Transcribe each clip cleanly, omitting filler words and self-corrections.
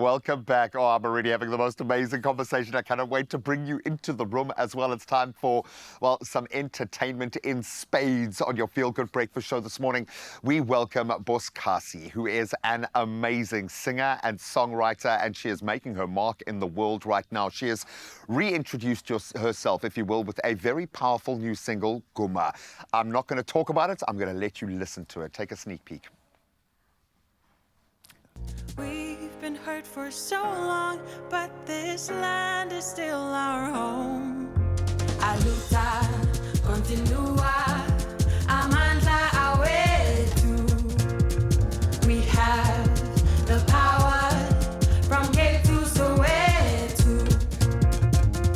welcome back. Oh, I'm already having the most amazing conversation. I cannot wait to bring you into the room as well. It's time for, well, some entertainment in spades on your Feel Good Breakfast show this morning. We welcome Boskasie, who is an amazing singer and songwriter, and she is making her mark in the world right now. She has reintroduced herself, if you will, with a very powerful new single, Goema. I'm not going to talk about it. I'm going to let you listen to it. Take a sneak peek. We've been hurt for so long, but this land is still our home. A luta continua, amandla awetu. We have the power from Cape to Soweto.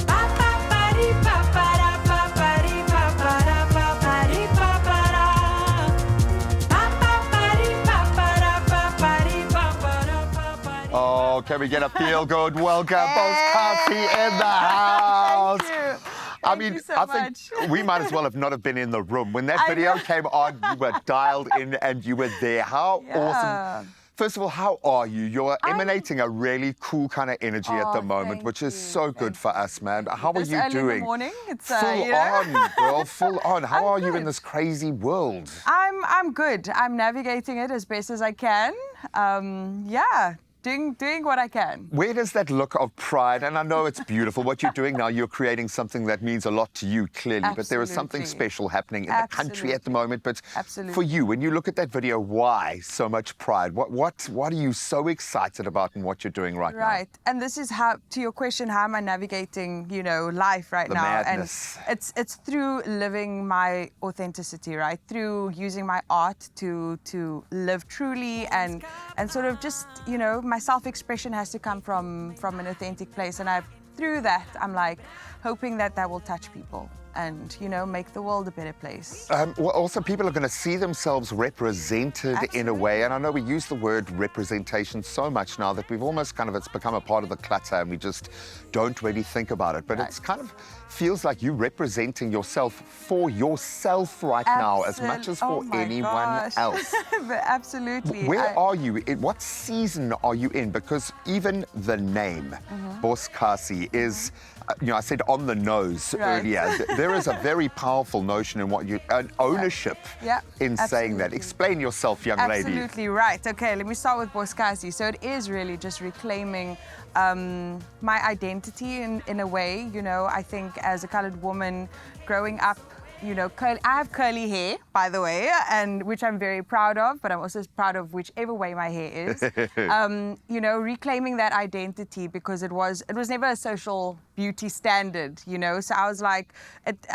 Pa-pa-pa-di, pa-pa-da, pa-pa-di, pa-pa-da, pa-pa-di, pa-pa-da. Pa-pa-pa-di, pa-pa-da, pa-pa-di, pa-pa-da, pa-pa-di. Oh, can we get a feel good welcome? Boskasie in the house. Thank you. I mean, so I think we might as well have not have been in the room. When that video came on, you were dialed in and you were there. How awesome. First of all, how are you? You're emanating a really cool kind of energy at the moment, which is so good for us, man. How are you early doing? In the morning, it's full on, girl, full on. How are you in this crazy world? I'm good. I'm navigating it as best as I can. Doing what I can. Where does that look of pride? And I know it's beautiful. What you're doing now, you're creating something that means a lot to you, clearly. Absolutely. But there is something special happening in the country at the moment. But Absolutely. for you, when you look at that video, why so much pride? What are you so excited about in what you're doing right now? Right. And this is how, to your question, how am I navigating, life right now? Madness. And it's through living my authenticity, right? Through using my art to live truly and sort of just, my self-expression has to come from an authentic place, and through that I'm like hoping that will touch people and make the world a better place. Well, also, people are going to see themselves represented in a way, and I know we use the word representation so much now that we've almost it's become a part of the clutter and we just don't really think about it. But it's kind of feels like you representing yourself for yourself right now as much as for anyone else. Absolutely. Where are you? What season are you in? Because even the name, Boskasie, is, I said on the nose earlier. There is a very powerful notion in an ownership in saying that. Explain yourself, young lady. Absolutely right. Okay, let me start with Boskasie. So it is really just reclaiming my identity in a way. I think as a colored woman growing up, I have curly hair, by the way, and which I'm very proud of, but I'm also proud of whichever way my hair is. Reclaiming that identity because it was never a social beauty standard, So I was like,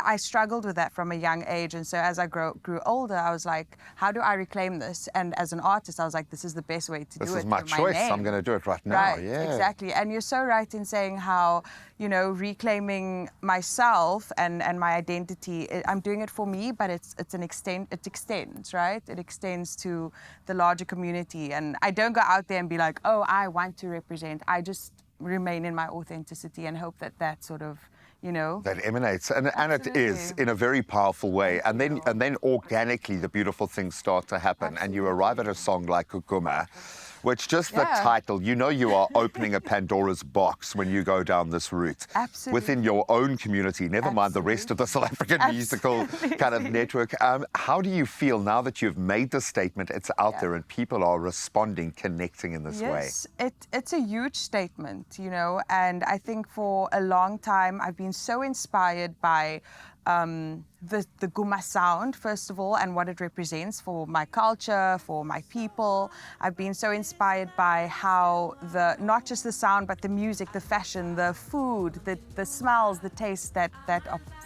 I struggled with that from a young age, and so as I grew older, I was like, how do I reclaim this? And as an artist, I was like, this is the best way to do it. This is my choice. I'm going to do it right now. Right, exactly. And you're so right in saying how, reclaiming myself and my identity. I'm doing it for me, but it extends, right? It extends to the larger community. And I don't go out there and be like, oh, I want to represent. I just remain in my authenticity and hope that sort of, that emanates, and it is in a very powerful way. And then organically the beautiful things start to happen. And you arrive at a song like Goema, which just the title, you are opening a Pandora's box when you go down this route. Absolutely. Within your own community, never mind the rest of the South African musical kind of network. How do you feel now that you've made the statement, it's out there and people are responding, connecting in this way? Yes, it's a huge statement, and I think for a long time I've been so inspired by the Goema sound, first of all, and what it represents for my culture, for my people. I've been so inspired by how not just the sound, but the music, the fashion, the food, the smells, the tastes that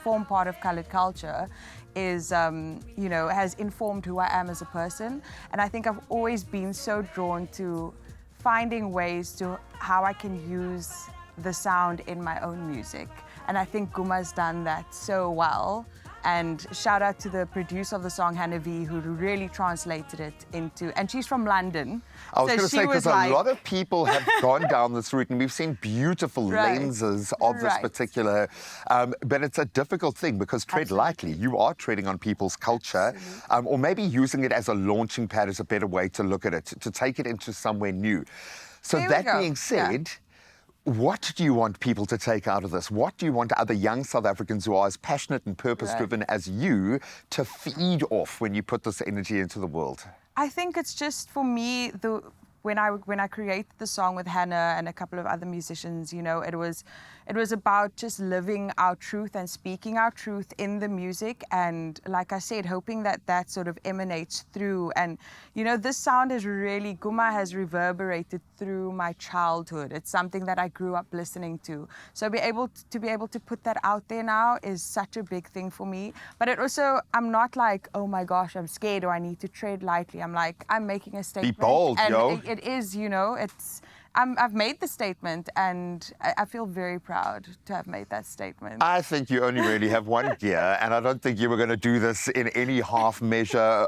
form part of colored culture is, has informed who I am as a person. And I think I've always been so drawn to finding ways to how I can use the sound in my own music. And I think Goema's done that so well. And shout out to the producer of the song, Hannah V, who really translated it into, and she's from London. I was going to say, because a lot of people have gone down this route, and we've seen beautiful lenses of this particular, but it's a difficult thing because tread lightly. You are treading on people's culture, or maybe using it as a launching pad is a better way to look at it, to take it into somewhere new. So There we that go. being said, what do you want people to take out of this? What do you want other young South Africans who are as passionate and purpose-driven as you to feed off when you put this energy into the world? I think it's just for me when I created the song with Hannah and a couple of other musicians, you know, it was about just living our truth and speaking our truth in the music, and like I said, hoping that sort of emanates through. And you know, this sound is really, Goema has reverberated through my childhood. It's something that I grew up listening to. So be able to put that out there now is such a big thing for me. But it also, I'm not like, oh my gosh, I'm scared or I need to tread lightly. I'm like, I'm making a statement. Be bold, and yo. It is, you know, I've made the statement, and I feel very proud to have made that statement. I think you only really have one gear, and I don't think you were going to do this in any half measure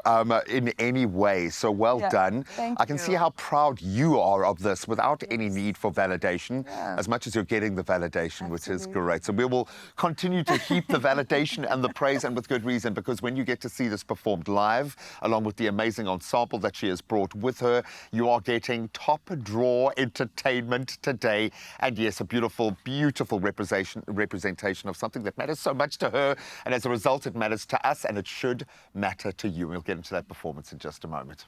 in any way. So well done. Thank I can you. see how proud you are of this without any need for validation, as much as you're getting the validation, which is great. So we will continue to heap the validation and the praise, and with good reason, because when you get to see this performed live, along with the amazing ensemble that she has brought with her, you are getting top draw entertainment today. And yes, a beautiful, beautiful representation of something that matters so much to her. And as a result, it matters to us, and it should matter to you. We'll get into that performance in just a moment.